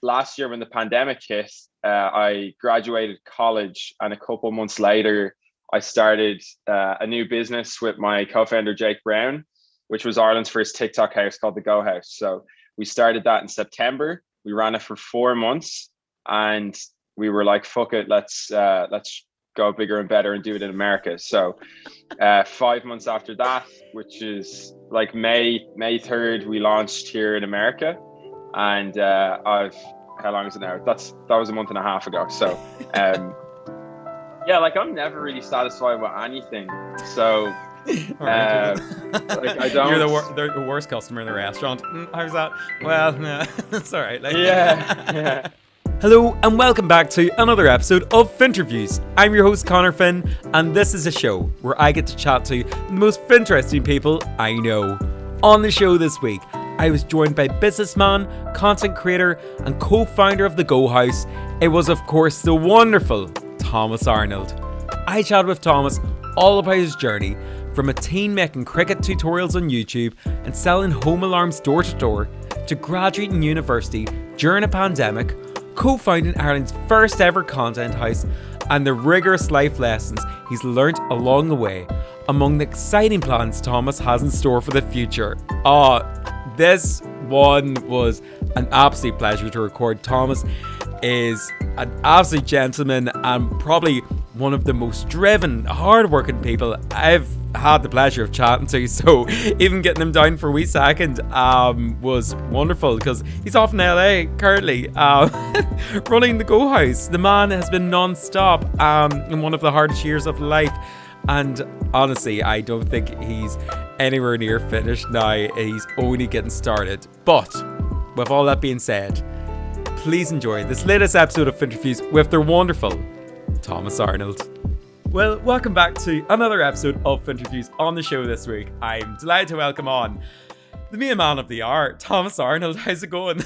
last year when the pandemic hit, I graduated college, and a couple months later, I started a new business with my co-founder Jake Brown, which was Ireland's first TikTok house called the Go House. So we started that in September. We ran it for 4 months, and we were like, "Fuck it, let's go bigger and better and do it in America." So 5 months after that, which is like May 3rd, we launched here in America, and how long is it now? That was a month and a half ago. So yeah, like I'm never really satisfied with anything. So Right. like I don't. You're the worst customer in the restaurant. How's that? Well, no, it's all right. Like, Yeah. Hello and welcome back to another episode of Finnterviews. I'm your host Connor Finn, and this is a show where I get to chat to the most interesting people I know. On the show this week, I was joined by businessman, content creator, and co-founder of the Go House. It was, of course, the wonderful Thomas Arnold. I chatted with Thomas all about his journey from a teen making cricket tutorials on YouTube and selling home alarms door to door to graduating university during a pandemic, co-founding Ireland's first ever content house, and the rigorous life lessons he's learnt along the way, among the exciting plans Thomas has in store for the future. This one was an absolute pleasure to record. Thomas is an absolute gentleman and probably one of the most driven, hard-working people I've had the pleasure of chatting to. So even getting him down for a wee second was wonderful, because he's off in LA currently running the Go House. The man has been non-stop in one of the hardest years of life, and honestly I don't think he's anywhere near finished now. He's only getting started. But with all that being said, please enjoy this latest episode of Finnterviews with their wonderful Thomas Arnold. Well, welcome back to another episode of Finnterviews. On the show this week, I'm delighted to welcome on the main man of the hour, Thomas Arnold. How's it going?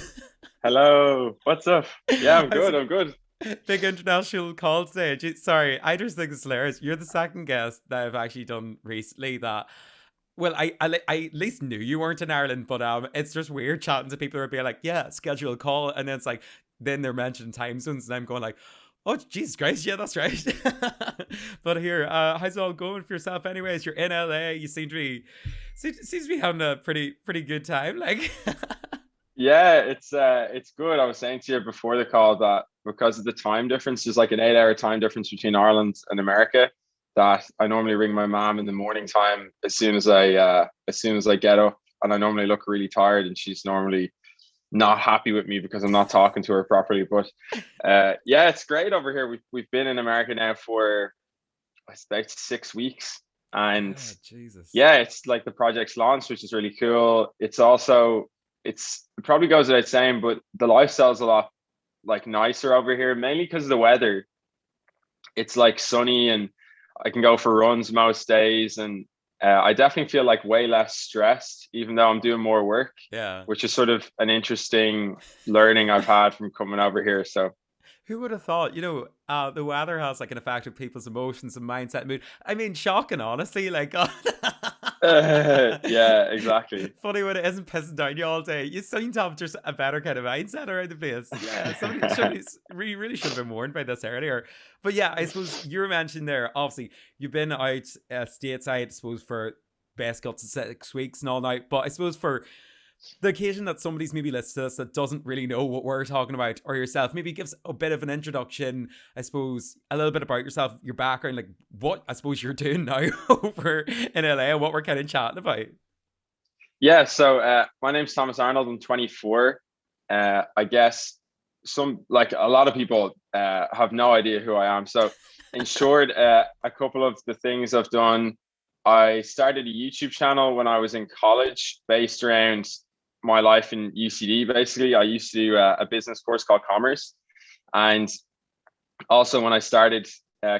Hello. What's up? Yeah, I'm good. Big international call today. Sorry, I just think it's hilarious. You're the second guest that I've actually done recently that, well, I at least knew you weren't in Ireland, but it's just weird chatting to people who are being like, yeah, schedule a call, and then it's like, then they're mentioning time zones, and I'm going like, oh, Jesus Christ, yeah, that's right. But here, how's it all going for yourself anyways? You're in LA, you seem to be having a pretty good time, like. Yeah, it's good. I was saying to you before the call that because of the time difference, there's like an 8-hour time difference between Ireland and America, that I normally ring my mom in the morning time as soon as I get up, and I normally look really tired, and she's normally not happy with me because I'm not talking to her properly. But yeah, it's great over here. We've been in America now for about 6 weeks, and Jesus. Yeah, it's like the project's launched, which is really cool. It probably goes without saying, but the lifestyle's a lot like nicer over here, mainly because of the weather. It's like sunny, and I can go for runs most days, and I definitely feel like way less stressed, even though I'm doing more work. Yeah. Which is sort of an interesting learning I've had from coming over here. So who would have thought, the weather has like an effect on people's emotions and mindset and mood. I mean, shocking, honestly, like. Yeah, exactly. Funny when it isn't pissing down you all day. You seem to have just a better kind of mindset around the place. Yeah, somebody really should have been warned by this earlier. But yeah, I suppose you were mentioning there, obviously, you've been out stateside, I suppose, for best guts of 6 weeks and all now. But I suppose for the occasion that somebody's maybe listening to this that doesn't really know what we're talking about, or yourself, maybe gives a bit of an introduction, I suppose, a little bit about yourself, your background, like what I suppose you're doing now over in LA and what we're kind of chatting about. Yeah, so my name's Thomas Arnold. I'm 24. I guess a lot of people have no idea who I am. So in short, a couple of the things I've done: I started a YouTube channel when I was in college based around my life in UCD. Basically, I used to do a business course called Commerce, and also when I started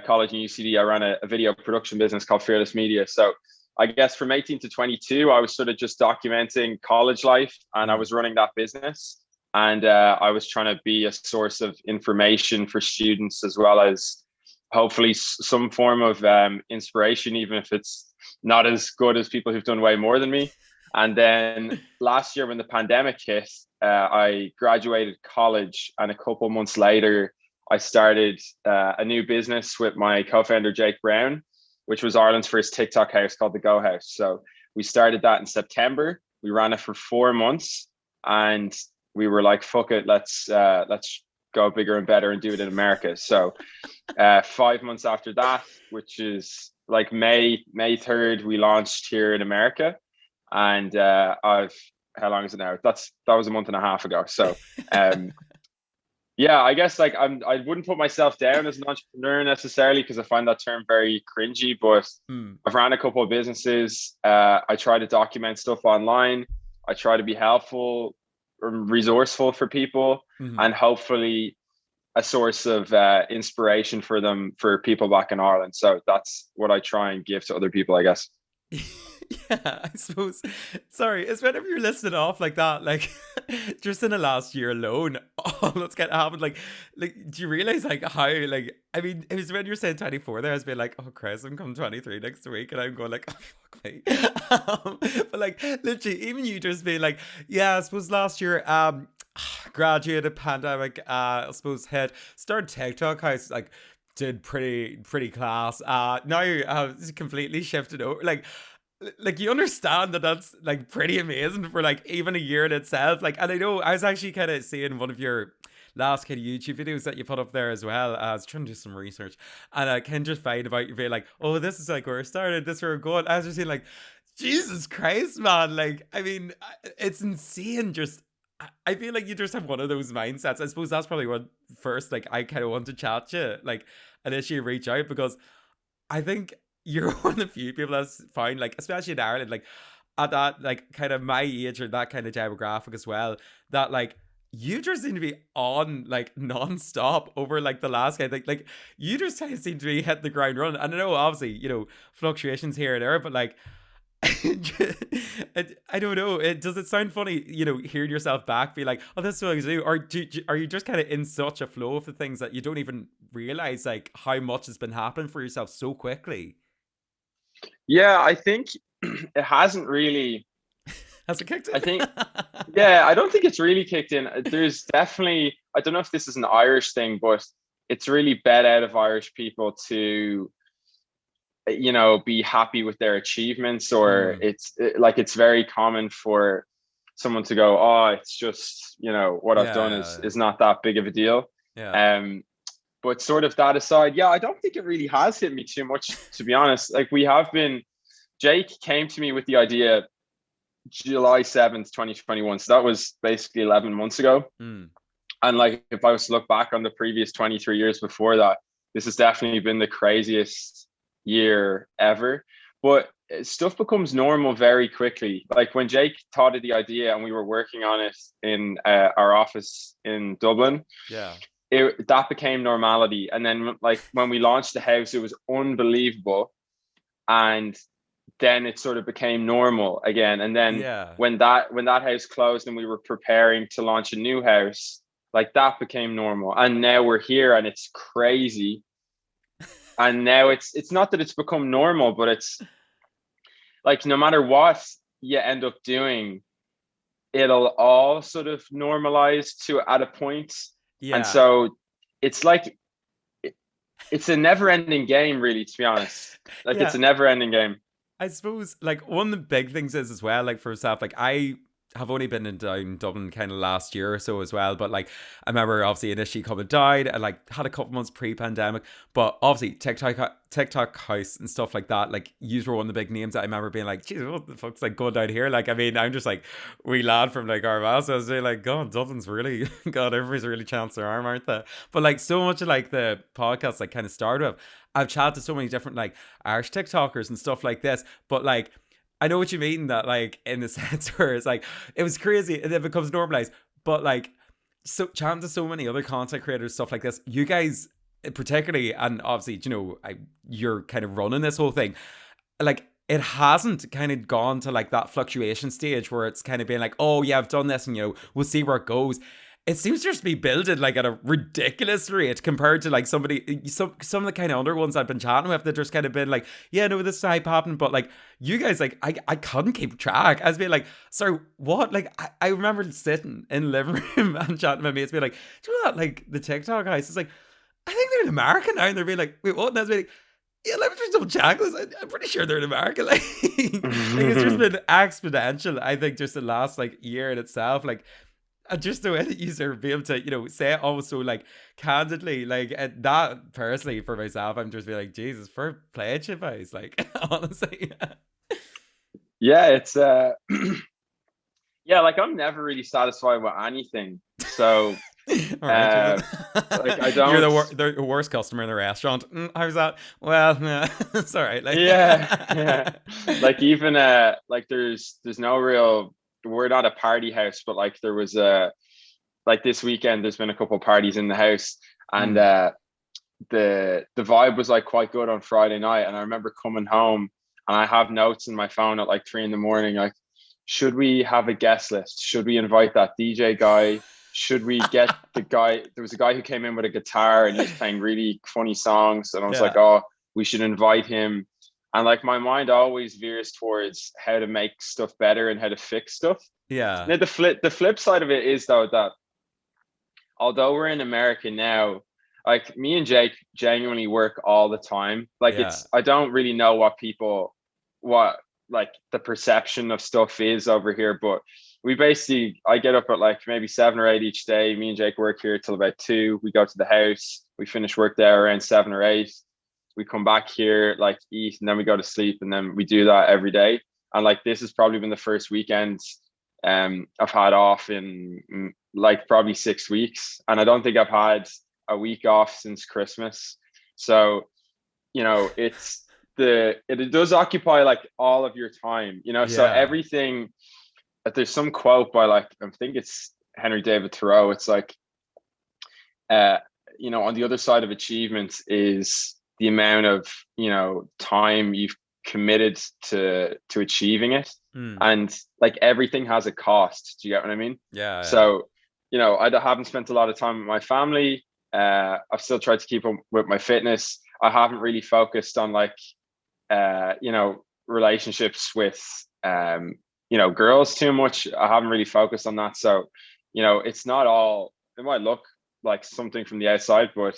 college in UCD, I ran a video production business called Fearless Media. So I guess from 18 to 22, I was sort of just documenting college life, and I was running that business, and I was trying to be a source of information for students, as well as hopefully some form of inspiration, even if it's not as good as people who've done way more than me. And then last year when the pandemic hit, I graduated college, and a couple months later, I started a new business with my co-founder Jake Brown, which was Ireland's first TikTok house called the Go House. So we started that in September. We ran it for 4 months, and we were like, "Fuck it, let's go bigger and better and do it in America." So 5 months after that, which is like May 3rd, we launched here in America, and I've how long is it now? That was a month and a half ago. So yeah, I guess like I wouldn't put myself down as an entrepreneur necessarily, because I find that term very cringy, but I've ran a couple of businesses. I try to document stuff online. I try to be helpful or resourceful for people, and hopefully a source of inspiration for people back in Ireland. So that's what I try and give to other people, I guess. Yeah, I suppose. Sorry, it's whenever you're listed off like that, like just in the last year alone, all that's kind of happened. Like, do you realize like how like I mean, it was when you're saying 24 there, I was being like, oh Christ, I'm coming 23 next week, and I'm going like, oh fuck me. But like literally, even you just being like, yeah, I suppose last year, graduated, pandemic, I suppose started TikTok house, like did pretty class. Now I've completely shifted over, like you understand that that's like pretty amazing for like even a year in itself. Like, and I know I was actually kind of seeing one of your last kind of YouTube videos that you put up there as well. I was trying to do some research, and I can just find about you being like, oh, this is like where I started, this is where we're going. I was just saying like, Jesus Christ, man. Like, I mean, it's insane. Just, I feel like you just have one of those mindsets. I suppose that's probably what first, like, I kind of want to chat to you, like, initially reach out, because I think you're one of the few people that's found, like, especially in Ireland, like, at that, like, kind of my age or that kind of demographic as well, that, like, you just seem to be on, like, non-stop over, like, the last guy. Like, you just kind of seem to be hitting the ground running. And I know, obviously, you know, fluctuations here and there, but, like, I don't know. Does it sound funny, you know, hearing yourself back, be like, oh, this is what I do? Or are you just kind of in such a flow of the things that you don't even realize, like, how much has been happening for yourself so quickly? Yeah, I think it hasn't really. Has it kicked in? I think, yeah, I don't think it's really kicked in. There's definitely, I don't know if this is an Irish thing, but it's really bet out of Irish people to, you know, be happy with their achievements, or it's very common for someone to go, oh, it's just, you know, what I've done is not that big of a deal. But sort of that aside, yeah, I don't think it really has hit me too much, to be honest. Like, Jake came to me with the idea July 7th, 2021. So that was basically 11 months ago. And like, if I was to look back on the previous 23 years before that, this has definitely been the craziest year ever. But stuff becomes normal very quickly. Like, when Jake thought of the idea and we were working on it in our office in Dublin, that became normality. And then, like, when we launched the house, it was unbelievable. And then it sort of became normal again. And then when that house closed and we were preparing to launch a new house, like, that became normal. And now we're here and it's crazy. And now it's not that it's become normal, but it's like, no matter what you end up doing, it'll all sort of normalize to at a point. And so it's like, it's a never ending game, really, to be honest. Like, it's a never ending game. I suppose, like, one of the big things is as well, like, for myself, like, I have only been down Dublin kind of last year or so as well, but like, I remember obviously initially coming down and like had a couple months pre-pandemic, but obviously TikTok house and stuff like that, like, you were one of the big names that I remember being like, geez, what the fuck's like going down here? Like, I mean, I'm just like wee lad from like Armagh, so I was like, God, Dublin's really, God, everybody's really chanced their arm, aren't they? But like, so much of like the podcast like kind of started with, I've chatted to so many different like Irish TikTokers and stuff like this, but like, I know what you mean, that like, in the sense where it's like, it was crazy and it becomes normalized, but like, so chatting to so many other content creators, stuff like this, you guys particularly, and obviously, you know, you're kind of running this whole thing, like, it hasn't kind of gone to like that fluctuation stage where it's kind of been like, oh yeah, I've done this and, you know, we'll see where it goes. it seems to just be builded like at a ridiculous rate compared to like some of the kind of other ones I've been chatting with that just kind of been like, yeah, no, this is hype happening, but like you guys, like I couldn't keep track. I was being like, sorry, what? Like I remember sitting in the living room and chatting with my mates, being like, do you know that like the TikTok guys? It's like, I think they're in America now, and they're being like, wait, what? And I was being like, yeah, let me just double check this. I'm pretty sure they're in America. Like, like it's just been exponential. I think just the last like year in itself, like just the way that you sort of be able to, say it almost so like candidly, like that personally for myself, I'm just be like, Jesus, for play it, you guys, like honestly. Yeah, it's yeah, like I'm never really satisfied with anything. So All right, like I you're don't. the worst customer in the restaurant. How's that? Well, nah, it's all right. Like, Yeah. Like even like there's no real, we're not a party house, but like there was like this weekend there's been a couple of parties in the house, and Mm. the vibe was like quite good on Friday night. And I remember coming home and I have notes in my phone at like 3 a.m, like, should we have a guest list? Should we invite that DJ guy? Should we get the guy? There was a guy who came in with a guitar and he was playing really funny songs. And I was like, Yeah, oh, we should invite him. And like my mind always veers towards how to make stuff better and how to fix stuff. yeah, Now the flip side of it is though that although we're in America now, like me and Jake genuinely work all the time. Like yeah, I don't really know what like the perception of stuff is over here, but I get up at like maybe 7 or 8 each day. Me and Jake work here till about 2. We go to the house, we finish work there around 7 or 8. We come back here, like eat, and then we go to sleep, and then we do that every day. And like this has probably been the first weekend I've had off in like probably 6 weeks, and I don't think I've had a week off since Christmas. So it does occupy like all of your time. So yeah, everything. There's some quote by like I think it's Henry David Thoreau. It's like uh on the other side of achievement is the amount of time you've committed to achieving it. mm. And like everything has a cost. Do you get what I mean? Yeah, yeah, So I haven't spent a lot of time with my family. I've still tried to keep up with my fitness. I haven't really focused on like relationships with girls too much. I haven't really focused on that. So it's not all, it might look like something from the outside, but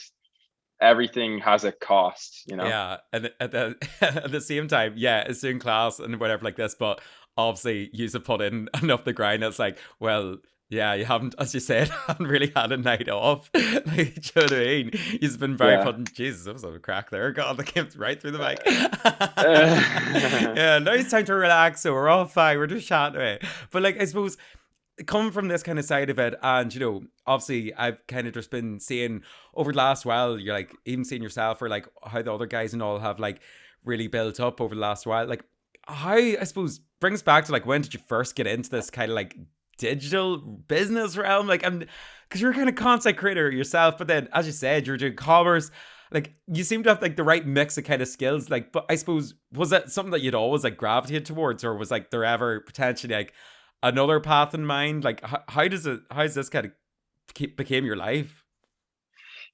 everything has a cost. yeah. And at the at the same time, yeah, it's doing class and whatever like this, but obviously you have put in enough the grind. It's like, well, yeah, you haven't, as you said, haven't really had a night off. Like, do you know what I mean? You've been very Yeah. putting, Jesus, that was a crack there. God, that came right through the mic. Uh, Yeah, now it's time to relax. So we're all fine. We're just chatting away. But like, I suppose coming from this kind of side of it, and obviously I've kind of just been seeing over the last while, you're like even seeing yourself or like how the other guys and all have like really built up over the last while. Like, how, I suppose, brings back to like, when did you first get into this kind of like digital business realm? Like, I'm, because you're a kind of content creator yourself, but then as you said, you're doing commerce. Like, you seem to have like the right mix of kind of skills. Like, but I suppose, was that something that you'd always like gravitated towards, or was like there ever potentially like another path in mind? Like, how's this kind of became your life?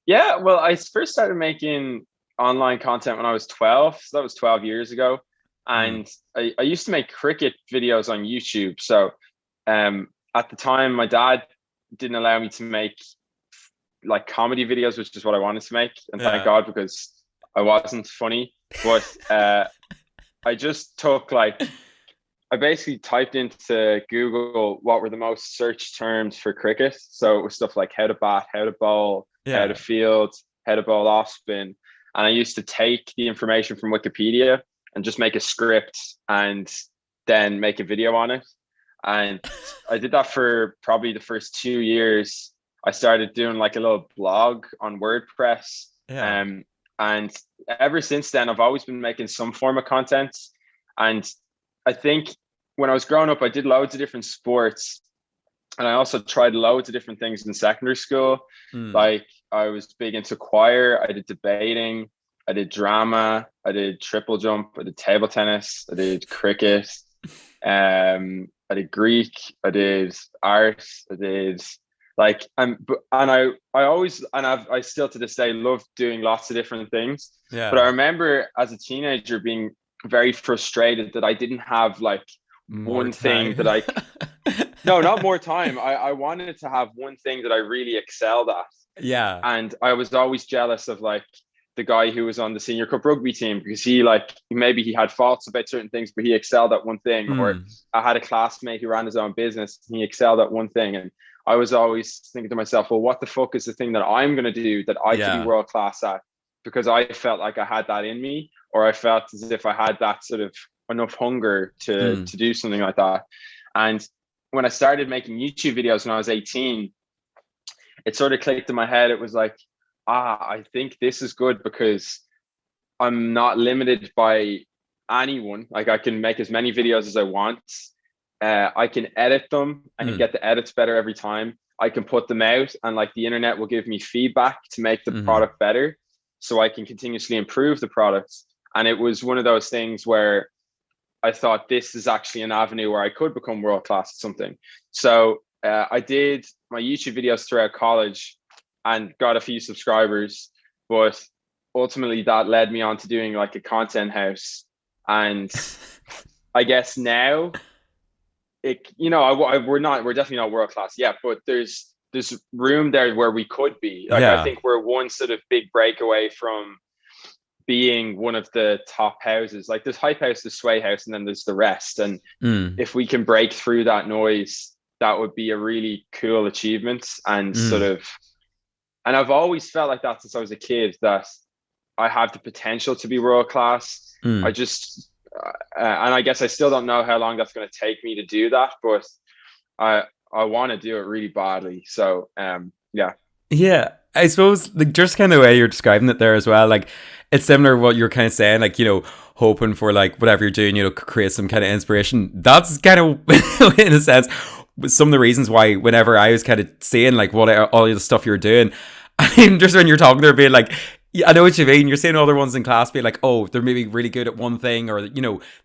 yeah, well, I first started making online content when I was 12. So that was 12 years ago. Mm. And I used to make cricket videos on YouTube. So at the time, my dad didn't allow me to make like comedy videos, which is what I wanted to make. And thank Yeah. God, because I wasn't funny. But I just took like, I basically typed into Google what were the most searched terms for cricket. So it was stuff like how to bat, how to bowl, how to Yeah. field, how to bowl off spin. And I used to take the information from Wikipedia and just make a script and then make a video on it. And I did that for probably the first 2 years. I started doing like a little blog on WordPress. Yeah. Um, and ever since then, I've always been making some form of content. And I think when I was growing up, I did loads of different sports, and I also tried loads of different things in secondary school. Mm. Like I was big into choir, I did debating, I did drama, I did triple jump, I did table tennis, I did cricket, I did Greek, I did art, I did Like, and I always, and I still to this day love doing lots of different things. But I Yeah. remember as a teenager being very frustrated that I didn't have like More one thing that time. I, no, not more time. I wanted to have one thing that I really excelled at. Yeah. And I was always jealous of like the guy who was on the senior cup rugby team, because he like, maybe he had faults about certain things, but he excelled at one thing. Or Mm. I had a classmate who ran his own business, and he excelled at one thing. And I was always thinking to myself, well, what the fuck is the thing that I'm going to do that I could be Yeah. world class at? Because I felt like I had that in me, or I felt as if I had that sort of enough hunger Mm. to do something like that. And when I started making YouTube videos when I was 18, it sort of clicked in my head. It was like, I think this is good because I'm not limited by anyone. Like, I can make as many videos as I want. I can edit them. I can Mm. get the edits better every time. I can put them out, and like the internet will give me feedback to make the Mm. product better, so I can continuously improve the product. And it was one of those things where I thought this is actually an avenue where I could become world class at something. So I did my YouTube videos throughout college and got a few subscribers, but ultimately that led me on to doing like a content house. And I guess now it, we're definitely not world class yet, but there's room there where we could be. Like, I Yeah. think we're one sort of big breakaway from being one of the top houses. Like, there's Hype House, there's Sway House, and then there's the rest. And Mm. if we can break through that noise, that would be a really cool achievement. And sort Mm. of, and I've always felt like that since I was a kid, that I have the potential to be world class. I Mm. just, and I guess I still don't know how long that's going to take me to do that, but I I want to do it really badly. So yeah. Yeah, I suppose like just kind of the way you're describing it there as well, like it's similar to what you're kind of saying, like hoping for like whatever you're doing, create some kind of inspiration. That's kind of in a sense some of the reasons why whenever I was kind of seeing like what all the stuff you're doing, and just when you're talking there being like, yeah, I know what you mean. You're seeing other ones in class being like, oh, they're maybe really good at one thing, or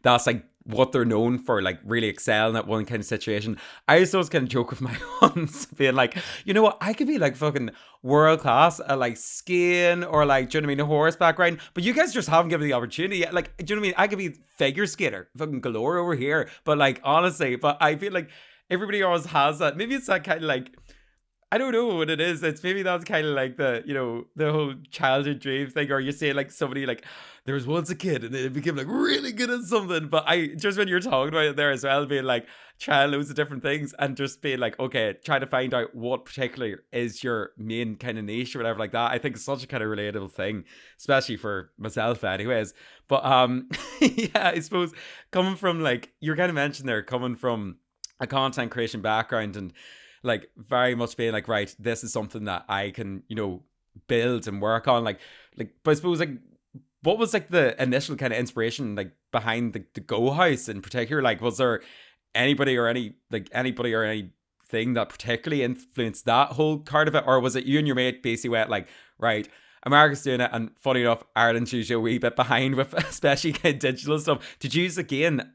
that's like what they're known for, like really excelling at one kind of situation. I used to always kind of joke with my ones, being like, you know what, I could be like fucking world class at like skiing or like, do you know what I mean, horseback riding, but you guys just haven't given me the opportunity yet. Like, do you know what I mean? I could be figure skater, fucking galore over here, but like honestly, but I feel like everybody always has that. Maybe it's that kind of like, I don't know what it is. It's maybe that's kind of like the whole childhood dream thing, or you say like somebody like there was once a kid and they became like really good at something. But I just when you're talking about it there as well, being like trying loads of different things and just being like, okay, trying to find out what particularly is your main kind of niche or whatever like that. I think it's such a kind of relatable thing, especially for myself, anyways. But yeah, I suppose coming from like you're kind of mentioned there, coming from a content creation background and like very much being like, right, this is something that I can, build and work on. But I suppose like what was like the initial kind of inspiration like behind the Go House in particular? Like, was there anybody or anything that particularly influenced that whole part of it? Or was it you and your mate basically went like, right, America's doing it, and funny enough, Ireland's usually a wee bit behind with especially kind of digital stuff. Did you use again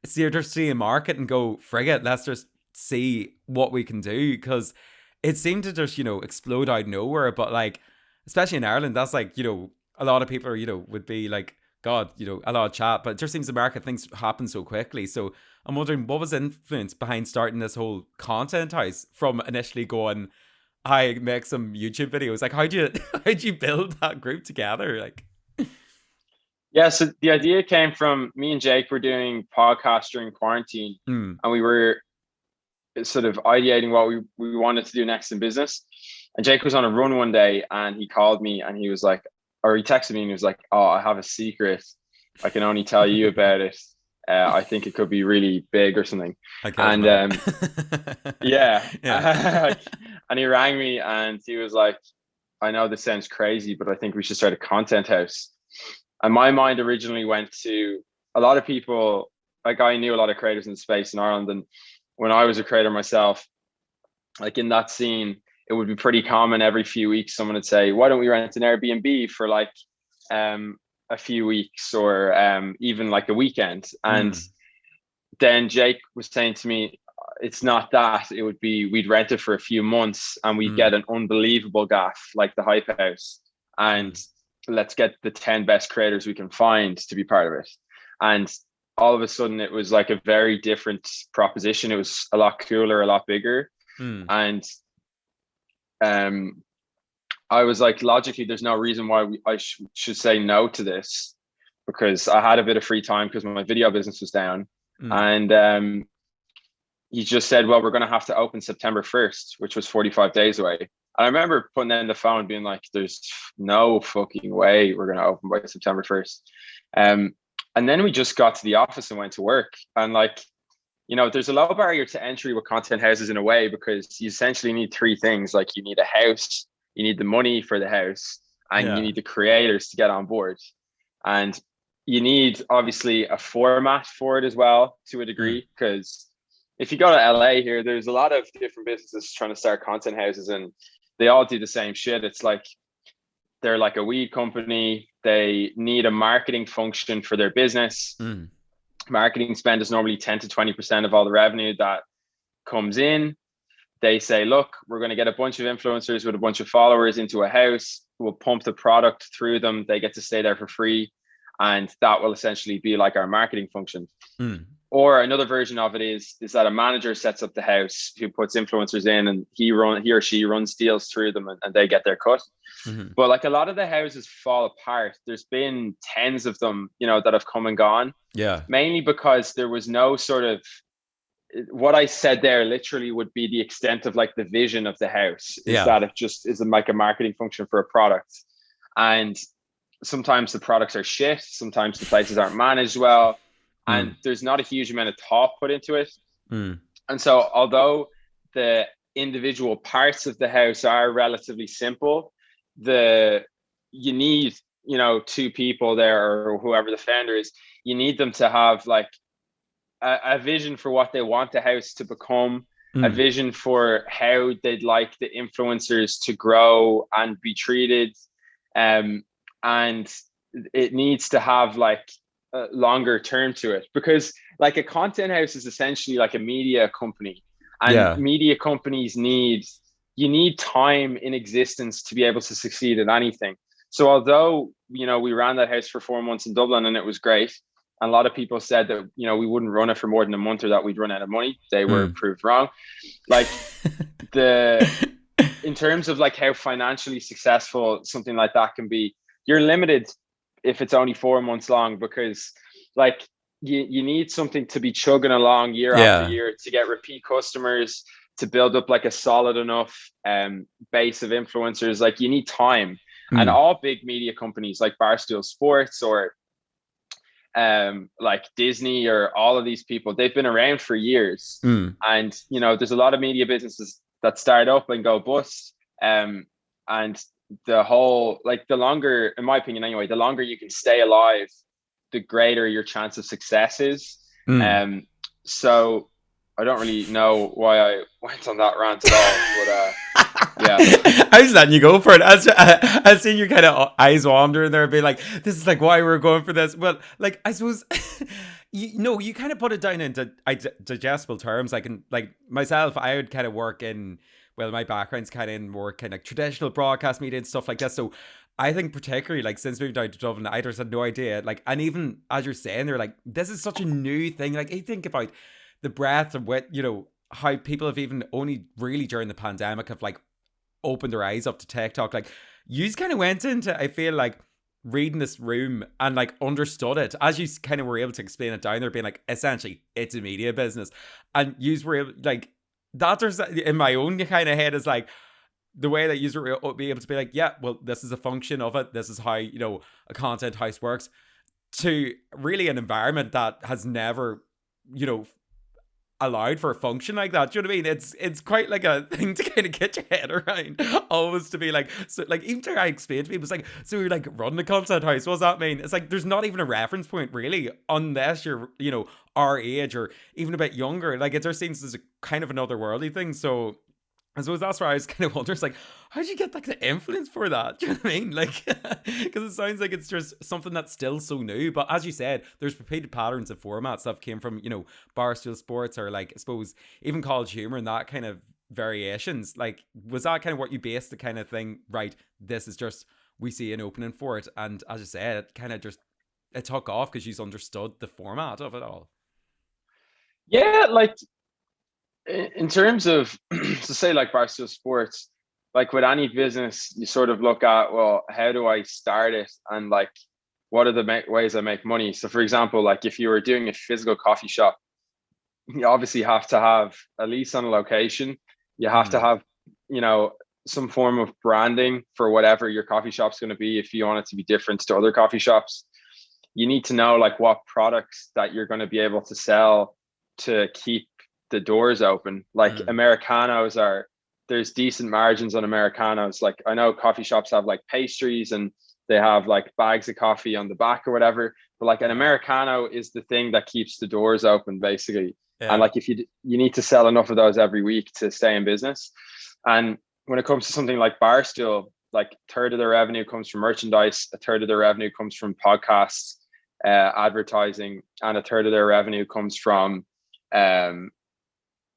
see you're just seeing market and go, frig it, let's just see what we can do? Because it seemed to just explode out of nowhere. But like especially in Ireland, that's like a lot of people are would be like, god, a lot of chat, but it just seems America things happen so quickly. So I'm wondering what was the influence behind starting this whole content house from initially going, I make some YouTube videos. Like how'd you build that group together? Like Yeah, so the idea came from me and Jake were doing podcasts during quarantine, hmm. and we were sort of ideating what we wanted to do next in business. And Jake was on a run one day and he called me and he was like, or he texted me and he was like, oh, I have a secret. I can only tell you about it. I think it could be really big or something. I can't And imagine. yeah. Yeah. And he rang me and he was like, I know this sounds crazy, but I think we should start a content house. And my mind originally went to a lot of people. Like, I knew a lot of creators in the space in Ireland, and when I was a creator myself, like in that scene, it would be pretty common every few weeks someone would say, why don't we rent an Airbnb for like a few weeks, or even like a weekend? And Mm. then Jake was saying to me, it's not that. It would be we'd rent it for a few months and we'd Mm. get an unbelievable gaff like the Hype House, and let's get the 10 best creators we can find to be part of it. And all of a sudden, it was like a very different proposition. It was a lot cooler, a lot bigger, Mm. and I was like, logically, there's no reason why I should say no to this, because I had a bit of free time because my video business was down. Mm. And he just said, well, we're going to have to open September 1st, which was 45 days away. And I remember putting down the phone being like, there's no fucking way we're going to open by September 1st. And then we just got to the office and went to work. And like, you know, there's a low barrier to entry with content houses in a way, because you essentially need three things. Like, you need a house, you need the money for the house, and you need the creators to get on board. And you need obviously a format for it as well, to a degree, because if you go to LA here, there's a lot of different businesses trying to start content houses, and they all do the same shit. It's like, they're like a weed company. They need a marketing function for their business. Marketing spend is normally 10 to 20% of all the revenue that comes in. They say, look, we're going to get a bunch of influencers with a bunch of followers into a house. We'll pump the product through them. They get to stay there for free. And that will essentially be like our marketing function. Or another version of it is that a manager sets up the house, who puts influencers in, and he or she runs deals through them, and they get their cut. But like, a lot of the houses fall apart. There's been tens of them, you know, that have come and gone. Yeah. Mainly because there was no sort of, what I said there literally would be the extent of like the vision of the house, is that it just isn't like a marketing function for a product. And sometimes the products are shit. Sometimes the places aren't managed well. And there's not a huge amount of thought put into it. And so although the individual parts of the house are relatively simple, you need, you know, two people there, or whoever the founder is, you need them to have like a vision for what they want the house to become, a vision for how they'd like the influencers to grow and be treated. And it needs to have like a longer term to it, because like a content house is essentially like a media company, and media companies you need time in existence to be able to succeed at anything. So although, you know, we ran that house for 4 months in Dublin and it was great, and a lot of people said that, you know, we wouldn't run it for more than a month or that we'd run out of money. They were proved wrong. Like, in terms of like how financially successful something like that can be, you're limited if it's only 4 months long, because like you need something to be chugging along year after year to get repeat customers, to build up like a solid enough base of influencers. Like, you need time. And all big media companies like Barstool Sports or like Disney, or all of these people, they've been around for years. And, you know, there's a lot of media businesses that start up and go bust. And the whole, like, the longer, in my opinion anyway, the longer you can stay alive, the greater your chance of success is. So I don't really know why I went on that rant at all, but yeah. I was letting you go for it. I seen your kind of eyes wandering there, being like, this is like why we're going for this. Well, like, I suppose, you kind of put it down into digestible terms. Like, like myself, I would kind of work in, well, my background's kind of in more kind of traditional broadcast media and stuff like that. So I think particularly, like, since moving down to Dublin, I just had no idea. Like, and even as you're saying, they're like, this is such a new thing. Like, I think about the breadth of what, you know, how people have even only really during the pandemic have like opened their eyes up to TikTok. Like, you just kind of went into, I feel like, reading this room and like understood it as you kind of were able to explain it down there, being like, essentially it's a media business. And you were able, like, that there's in my own kind of head is like the way that you were be able to be like, yeah, well, this is a function of it, this is how, you know, a content house works, to really an environment that has never, you know, allowed for a function like that. Do you know what I mean? It's quite like a thing to kind of get your head around, always, to be like, so like, even to I explain to people, it's like, so you're like running a content house, what does that mean? It's like, there's not even a reference point really, unless you're, you know, our age or even a bit younger. Like, it just seems as a kind of another worldly thing. So I suppose that's where I was kind of wondering, it's like, how did you get like the influence for that? Do you know what I mean? Like, because it sounds like it's just something that's still so new. But as you said, there's repeated patterns of formats that came from, Barstool Sports, or like, I suppose, even College Humor and that kind of variations. Like, was that kind of what you based the kind of thing, right? This is just, we see an opening for it. And as you said, it kind of just, it took off because you understood the format of it all. Yeah, like in terms of to say like Barstool Sports, like with any business, you sort of look at, well, how do I start it, and like what are the ways I make money? So, for example, like if you were doing a physical coffee shop, you obviously have to have a lease on a location. You have to have, you know, some form of branding for whatever your coffee shop's going to be. If you want it to be different to other coffee shops, you need to know like what products that you're going to be able to sell to keep the doors open. Like Americanos there's decent margins on Americanos. Like I know coffee shops have like pastries and they have like bags of coffee on the back or whatever, but like an Americano is the thing that keeps the doors open basically. And like if you need to sell enough of those every week to stay in business. And when it comes to something like Barstool, like a third of their revenue comes from merchandise, a third of their revenue comes from podcasts, advertising, and a third of their revenue comes from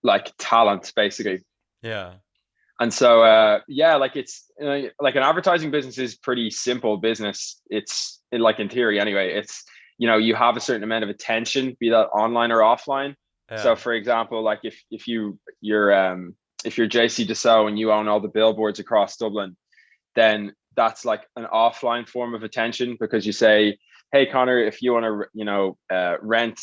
like talent basically. And so like it's like an advertising business is pretty simple business. It's like in theory anyway, it's you have a certain amount of attention, be that online or offline. So for example, like if you're JC Deso and you own all the billboards across Dublin, then that's like an offline form of attention, because you say, hey Connor, if you want to rent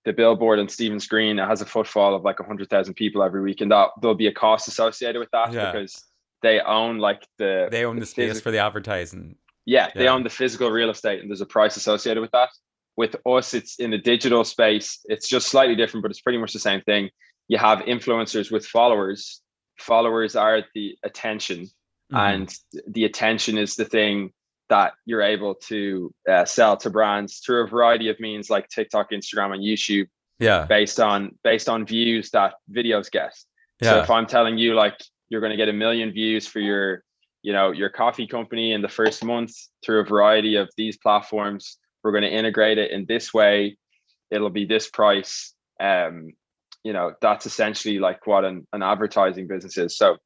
the billboard on Stephen's Green, it has a footfall of like 100,000 people every week, and that there'll be a cost associated with that because they own like the space for the advertising. They own the physical real estate, and there's a price associated with that. With us, it's in the digital space. It's just slightly different, but it's pretty much the same thing. You have influencers with followers. Followers are the attention, and the attention is the thing that you're able to sell to brands through a variety of means, like TikTok, Instagram, and YouTube. Based on views that videos get. So if I'm telling you like you're going to get 1 million views for your coffee company in the first month through a variety of these platforms, we're going to integrate it in this way, it'll be this price. That's essentially like what an advertising business is. So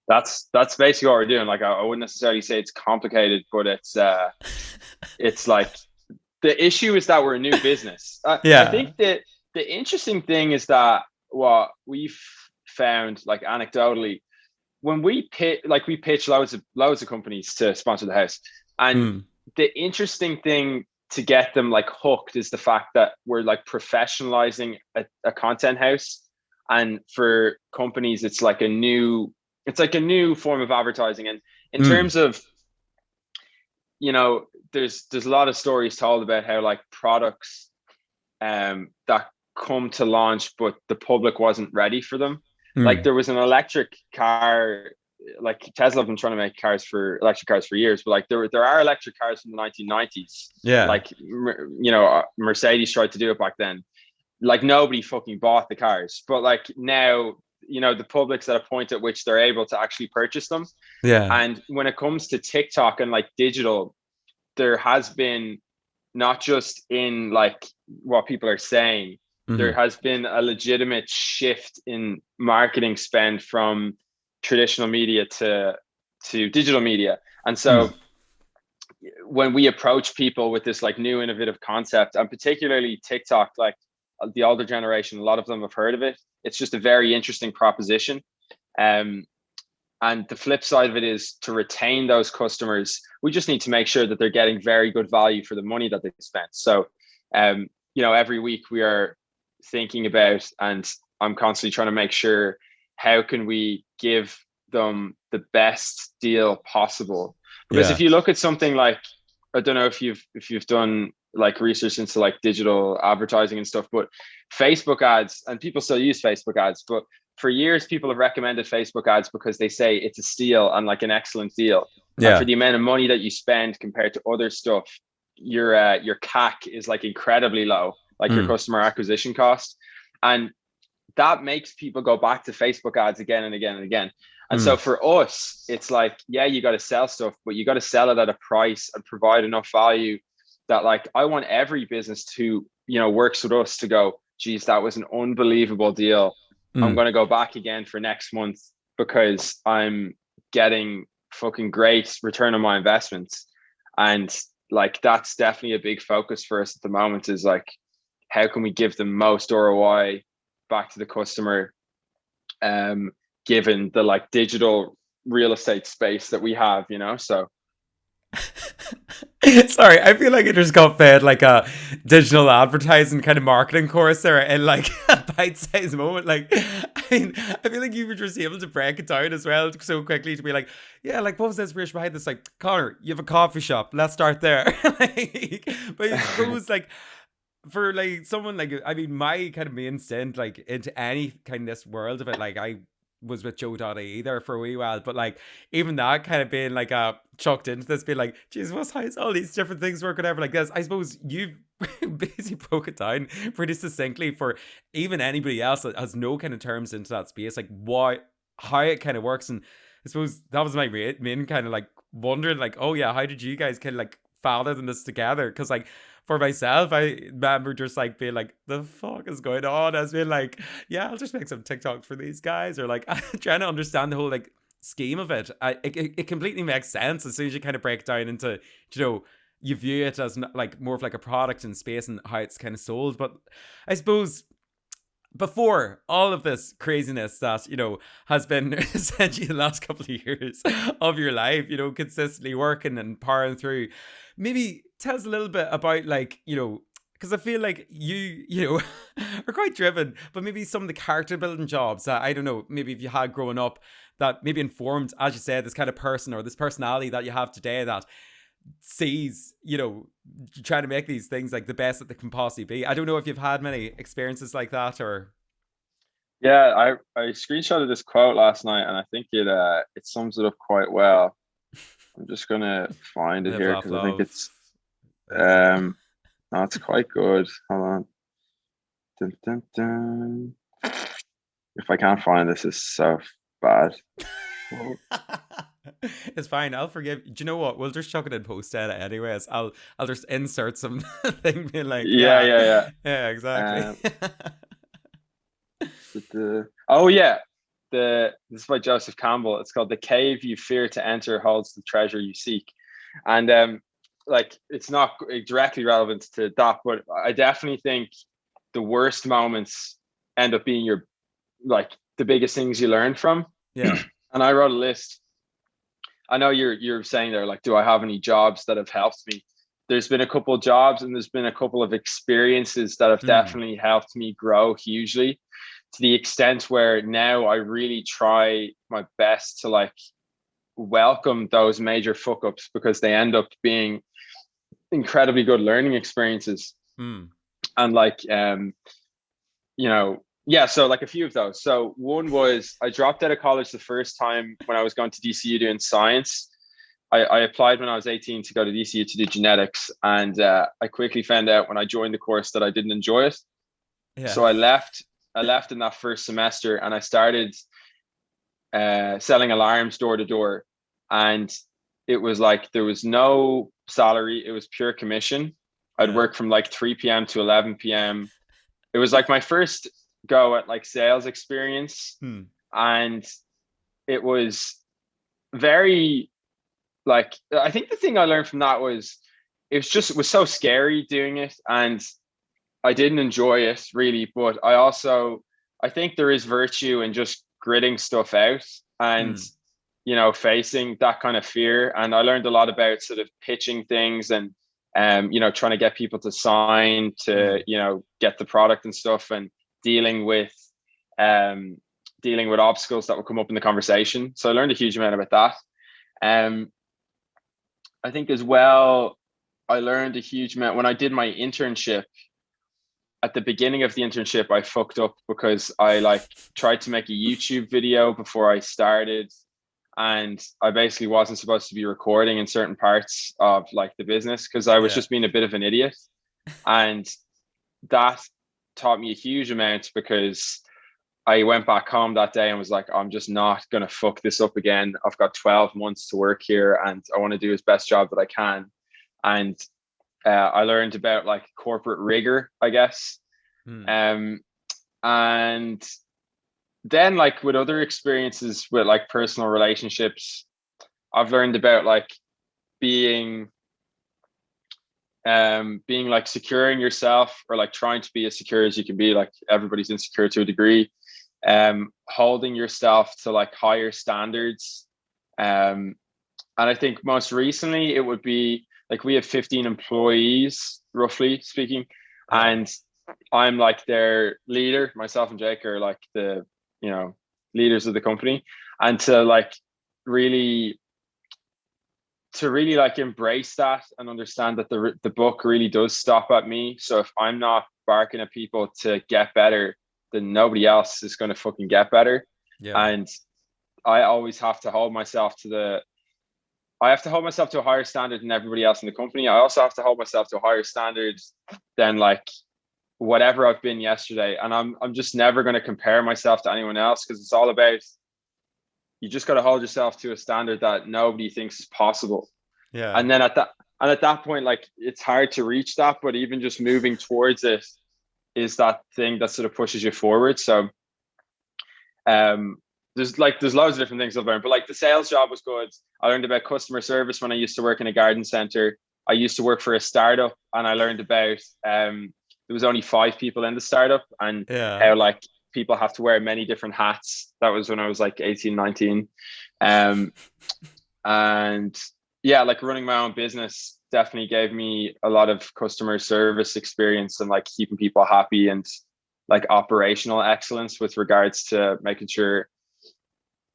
that's basically what we're doing. Like I wouldn't necessarily say it's complicated, but it's like the issue is that we're a new business. I think that the interesting thing is that what we've found, like anecdotally, when we pitch loads of companies to sponsor the house, and the interesting thing to get them like hooked is the fact that we're like professionalizing a content house, and for companies it's like a new form of advertising. And in terms of there's a lot of stories told about how like products that come to launch but the public wasn't ready for them. Like there was an electric car, like Tesla have been trying to make electric cars for years, but like there are electric cars from the 1990s. Like Mercedes tried to do it back then. Like nobody fucking bought the cars, but like now the public's at a point at which they're able to actually purchase them. And when it comes to TikTok and like digital, there has been, not just in like what people are saying, there has been a legitimate shift in marketing spend from traditional media to digital media. And so when we approach people with this like new innovative concept, and particularly TikTok, like the older generation, a lot of them have heard of it. It's just a very interesting proposition. And the flip side of it is, to retain those customers, we just need to make sure that they're getting very good value for the money that they spent. So, every week we are thinking about, and I'm constantly trying to make sure, how can we give them the best deal possible? Because if you look at something like, I don't know if you've done like research into like digital advertising and stuff, but Facebook ads, and people still use Facebook ads, but for years people have recommended Facebook ads because they say it's a steal and like an excellent deal. And for the amount of money that you spend compared to other stuff, your CAC is like incredibly low, like your customer acquisition cost. And that makes people go back to Facebook ads again and again and again. And so Mm. for us, it's like, yeah, you got to sell stuff, but you got to sell it at a price and provide enough value that, like, I want every business to, works with us to go, geez, that was an unbelievable deal. I'm Mm. going to go back again for next month because I'm getting fucking great return on my investments. And like, that's definitely a big focus for us at the moment, is like, how can we give the most ROI back to the customer, given the like digital real estate space that we have, so. Sorry, I feel like I just got fed like a digital advertising kind of marketing course there in like a bite-sized moment. Like, I mean, I feel like you were just able to break it down as well so quickly to be like, yeah, like what was the inspiration behind this? Like, Connor, you have a coffee shop. Let's start there. Like, but I suppose like for like someone like, I mean, my kind of main stint like into any kind of this world of it, like I was with Joe.ie there for a wee while, but like even that kind of being like chucked into this, being like, Jesus, what's how all these different things work, whatever, like this. I suppose you've basically broke it down pretty succinctly for even anybody else that has no kind of terms into that space, like how it kind of works. And I suppose that was my main kind of like wondering, like, oh yeah, how did you guys kind of like fathom this together? Because like for myself, I remember just like being like, the fuck is going on? As being like, yeah, I'll just make some TikToks for these guys, or like trying to understand the whole like scheme of it. It completely makes sense as soon as you kind of break it down into, you view it as like more of like a product in space and how it's kind of sold. But I suppose before all of this craziness that has been essentially the last couple of years of your life, consistently working and powering through, maybe tell us a little bit about like, because I feel like you are quite driven, but maybe some of the character building jobs that, I don't know, maybe if you had growing up that maybe informed, as you said, this kind of person or this personality that you have today that sees, trying to make these things like the best that they can possibly be. I don't know if you've had many experiences like that or. Yeah, I screenshotted this quote last night, and I think it sums it up quite well. I'm just gonna find it Live, here laugh, because I think love. it's no, it's quite good. Hold on. Dun, dun, dun. If I can't find this, is so bad. It's fine. I'll forgive. Do you know what? We'll just chuck it in post edit anyways. I'll just insert some thing being like, Yeah, yeah, yeah, yeah, exactly. yeah. Oh yeah, this is by Joseph Campbell. It's called "The Cave You Fear to Enter Holds the Treasure You Seek," and like it's not directly relevant to that, but I definitely think the worst moments end up being your like the biggest things you learn from. Yeah. And I wrote a list. I know you're saying there, like, do I have any jobs that have helped me? There's been a couple of jobs and there's been a couple of experiences that have definitely helped me grow hugely, to the extent where now I really try my best to like welcome those major fuck ups, because they end up being incredibly good learning experiences. And like yeah, so like a few of those. So one was, I dropped out of college the first time when I was going to DCU doing science. I applied when I was 18 to go to DCU to do genetics, and I quickly found out when I joined the course that I didn't enjoy it. Yeah. So I left in that first semester, and I started selling alarms door to door. And it was like, there was no salary, it was pure commission. I'd work from like 3 p.m. to 11 p.m. It was like my first go at like sales experience. And it was very like, I think the thing I learned from that was it was so scary doing it, and I didn't enjoy it really. But I think there is virtue in just gritting stuff out and facing that kind of fear. And I learned a lot about sort of pitching things and trying to get people to sign to get the product and stuff, and dealing with obstacles that would come up in the conversation. So I learned a huge amount about that. I think as well, I learned a huge amount when I did my internship. At the beginning of the internship, I fucked up because I like tried to make a YouTube video before I started, and I basically wasn't supposed to be recording in certain parts of like the business because I was just being a bit of an idiot. And that taught me a huge amount, because I went back home that day and was like, I'm just not going to fuck this up again. I've got 12 months to work here and I want to do as best job that I can. And I learned about like corporate rigor, I guess. And then like with other experiences with like personal relationships, I've learned about like being like secure in yourself, or like trying to be as secure as you can be. Like everybody's insecure to a degree. Holding yourself to like higher standards. And I think most recently it would be like, we have 15 employees, roughly speaking, and I'm like their leader. Myself and Jake are like the, leaders of the company. And to really like embrace that and understand that the book really does stop at me. So if I'm not barking at people to get better, then nobody else is going to fucking get better. And I always have to hold myself to a higher standard than everybody else in the company. I also have to hold myself to a higher standard than like whatever I've been yesterday. And I'm just never going to compare myself to anyone else, because it's all about, you just got to hold yourself to a standard that nobody thinks is possible. And then at that point, like, it's hard to reach that, but even just moving towards it is that thing that sort of pushes you forward. So there's loads of different things I've learned, but like the sales job was good. I learned about customer service when I used to work in a garden center. I used to work for a startup, and I learned about there was only 5 people in the startup, and how like people have to wear many different hats. That was when I was like 18, 19. And yeah, like running my own business definitely gave me a lot of customer service experience and like keeping people happy, and like operational excellence with regards to making sure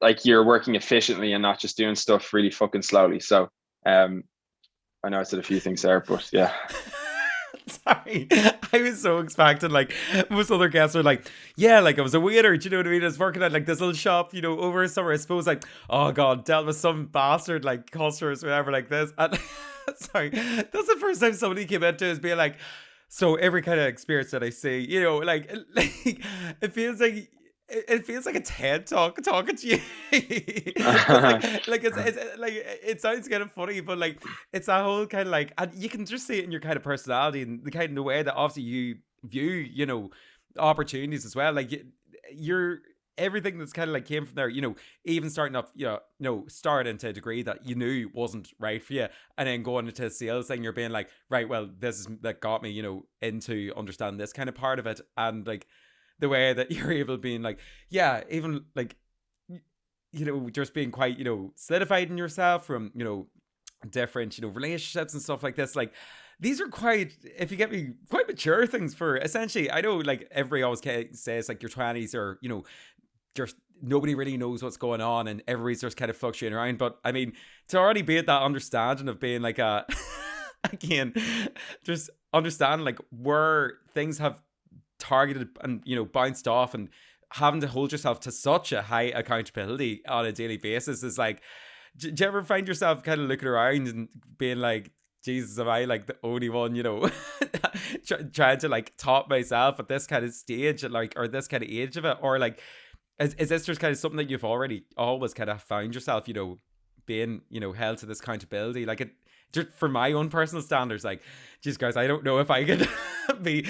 like you're working efficiently and not just doing stuff really fucking slowly. So I know I said a few things there, but yeah. Sorry, I was so expecting, like most other guests are like, yeah, like I was a waiter, do you know what I mean? I was working at like this little shop, over summer. I suppose like, oh god, dealt with some bastard like customers, whatever, like this. And sorry, that's the first time somebody came into us being like, so every kind of experience that I see, like it feels like. It feels like a TED talk talking to you. It's like it sounds kind of funny, but like it's a whole kind of like, and you can just see it in your kind of personality and the kind of way that obviously you view, opportunities as well. Like you're everything that's kind of like came from there. Even starting up, starting to a degree that you knew wasn't right for you, and then going into a sales thing, you're being like, right, well, this is that got me, into understanding this kind of part of it, and like. The way that you're able to being like, yeah, even like, just being quite, solidified in yourself from, different, relationships and stuff like this. Like, these are quite, if you get me, quite mature things for essentially, I know like everybody always says like your 20s are, just nobody really knows what's going on and everybody's just kind of fluctuating around. But I mean, to already be at that understanding of being like again, just understand like where things have targeted and bounced off, and having to hold yourself to such a high accountability on a daily basis is like, do you ever find yourself kind of looking around and being like, Jesus, am I like the only one, trying to like top myself at this kind of stage, like, or this kind of age of it, or like is this just kind of something that you've already always kind of found yourself being held to this accountability? Like, it just for my own personal standards, like, geez guys, I don't know if I could be,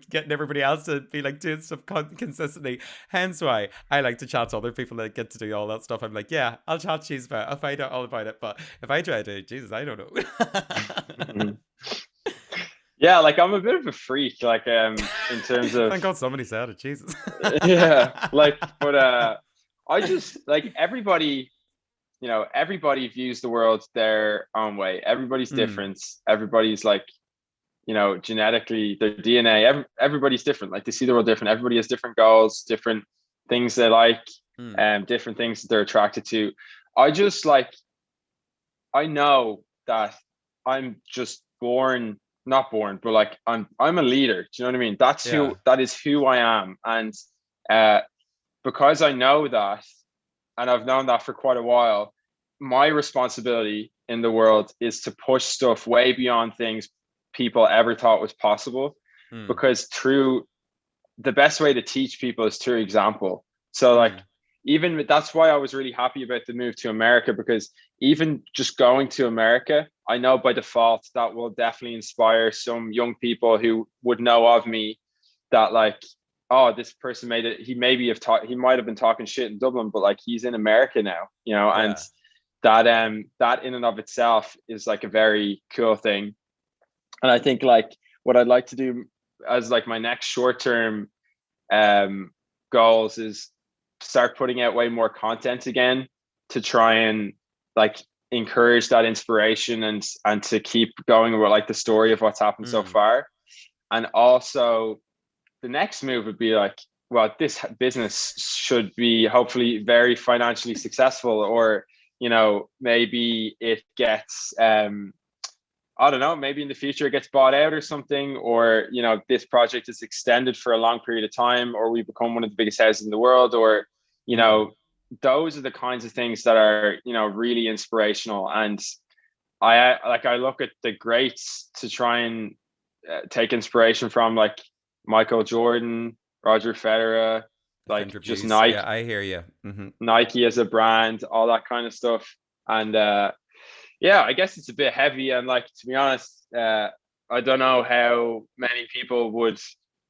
getting everybody else to be like doing stuff consistently. Hence why I like to chat to other people that get to do all that stuff. I'm like, yeah, I'll chat to you about it. I'll find out all about it. But if I try to do it, Jesus, I don't know. Yeah, like I'm a bit of a freak, like in terms of thank God somebody said it, Jesus. Yeah, like, but I just like everybody views the world their own way. Everybody's different. Everybody's like, genetically, their DNA, everybody's different. Like, they see the world different. Everybody has different goals, different things they like, different things that they're attracted to. I just like, I know that I'm just not born, but like I'm a leader. Do you know what I mean? That is who I am. And because I know that, and I've known that for quite a while, my responsibility in the world is to push stuff way beyond things people ever thought was possible. Because through the best way to teach people is through example. So like, even that's why I was really happy about the move to America, because even just going to America, I know by default that will definitely inspire some young people who would know of me, that like, oh, this person made it. He might have been talking shit in Dublin, but like he's in America now, and that in and of itself is like a very cool thing. And I think like what I'd like to do as like my next short-term goals is start putting out way more content again, to try and like encourage that inspiration and to keep going with like the story of what's happened so far. And also the next move would be like, well, this business should be hopefully very financially successful, or maybe it gets I don't know, maybe in the future it gets bought out or something, or this project is extended for a long period of time, or we become one of the biggest houses in the world, or those are the kinds of things that are really inspirational. And I look at the greats to try and take inspiration from, like Michael Jordan, Roger Federer, like just Nike. Yeah, I hear you. Nike as a brand, all that kind of stuff. And I guess it's a bit heavy, and like, to be honest, I don't know how many people would.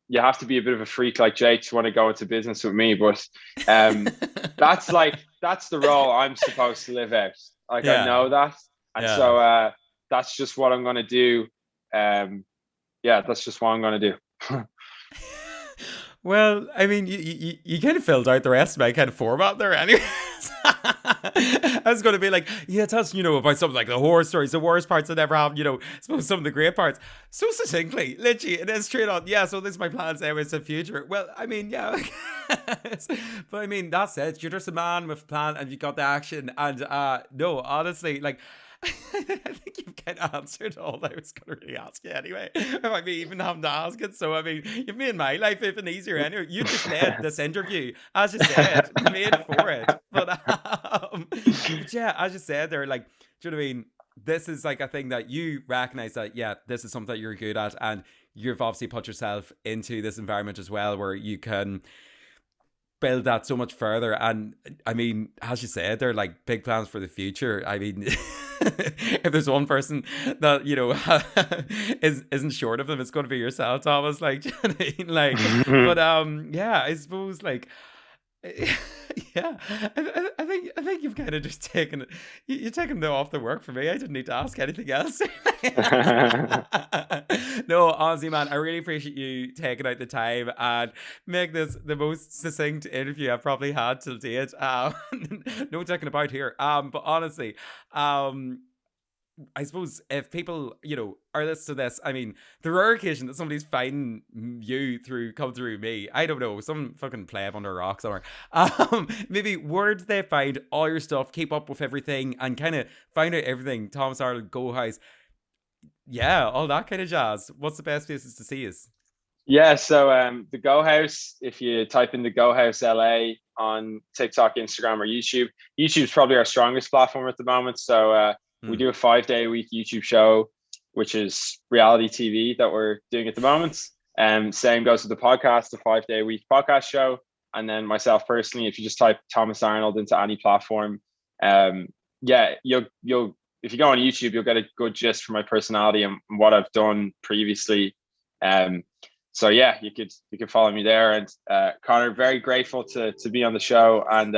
You have to be a bit of a freak like Jake to want to go into business with me, but that's the role I'm supposed to live out. Like, I know that, and so that's just what I'm going to do. That's just what I'm going to do. Well, I mean, you kind of filled out the rest of my kind of format there anyways. I was going to be like, tell us, about something like the horror stories, the worst parts that ever happened, suppose some of the great parts. So succinctly, literally, and then straight on, so this is my plans now in the future. Well, I mean, but I mean, that's it. You're just a man with a plan, and you got the action. And no, honestly, like, I think you've kind of answered all I was going to really ask you anyway. I might be even having to ask it. So, I mean, you've made my life even easier anyway. You just led this interview, as you said, made for it. But as you said there, like, do you know what I mean? This is like a thing that you recognize that, this is something that you're good at. And you've obviously put yourself into this environment as well, where you can build that so much further. And I mean, as you said, they're like big plans for the future. I mean, if there's one person that isn't short of them, it's going to be yourself, Thomas. Like, do you know what I mean? Like, but I suppose like, I think you've kind of just taken it. You're taking it off the work for me. I didn't need to ask anything else. No, honestly, man, I really appreciate you taking out the time and make this the most succinct interview I've probably had till date. No talking about here. But honestly, I suppose if people, are listening to this, I mean, the rare occasion that somebody's finding you come through me, I don't know, some fucking pleb under a rock somewhere. Maybe where do they find all your stuff, keep up with everything, and kind of find out everything? Thomas Arnold, Go House, all that kind of jazz. What's the best places to see us? So the Go House, if you type in the Go House LA on TikTok, Instagram, or YouTube's probably our strongest platform at the moment. So we do a 5-day-a-week YouTube show, which is reality TV that we're doing at the moment. Same goes with the podcast, the 5-day-a-week podcast show. And then myself personally, if you just type Thomas Arnold into any platform, you'll if you go on YouTube, you'll get a good gist for my personality and what I've done previously. So you could follow me there. And Connor, very grateful to be on the show, and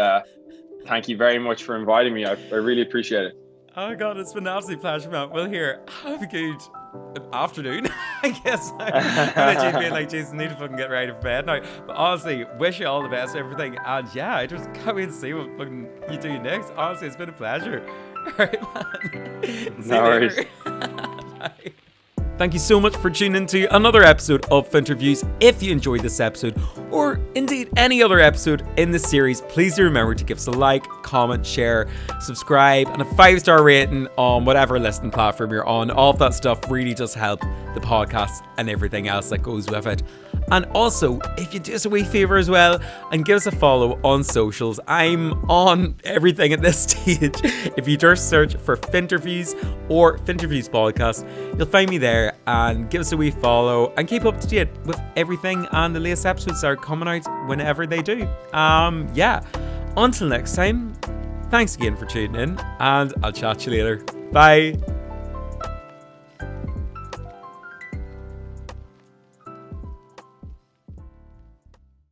thank you very much for inviting me. I really appreciate it. Oh God, it's been an absolute pleasure, man. Well, here, have a good afternoon, I guess. I'm being like, Jesus, I need to fucking get ready for bed now. But honestly, wish you all the best for everything. And I just can't wait to see what fucking you do next. Honestly, it's been a pleasure. All right, man. No worries. Bye. Thank you so much for tuning into another episode of Finnterviews. If you enjoyed this episode, or indeed any other episode in this series, please do remember to give us a like, comment, share, subscribe, and a 5-star rating on whatever listening platform you're on. All of that stuff really does help the podcast and everything else that goes with it. And also, if you do us a wee favour as well and give us a follow on socials, I'm on everything at this stage. If you just search for Finnterviews or Finnterviews podcast, you'll find me there, and give us a wee follow and keep up to date with everything, and the latest episodes are coming out whenever they do. Yeah, until next time, thanks again for tuning in, and I'll chat to you later. Bye.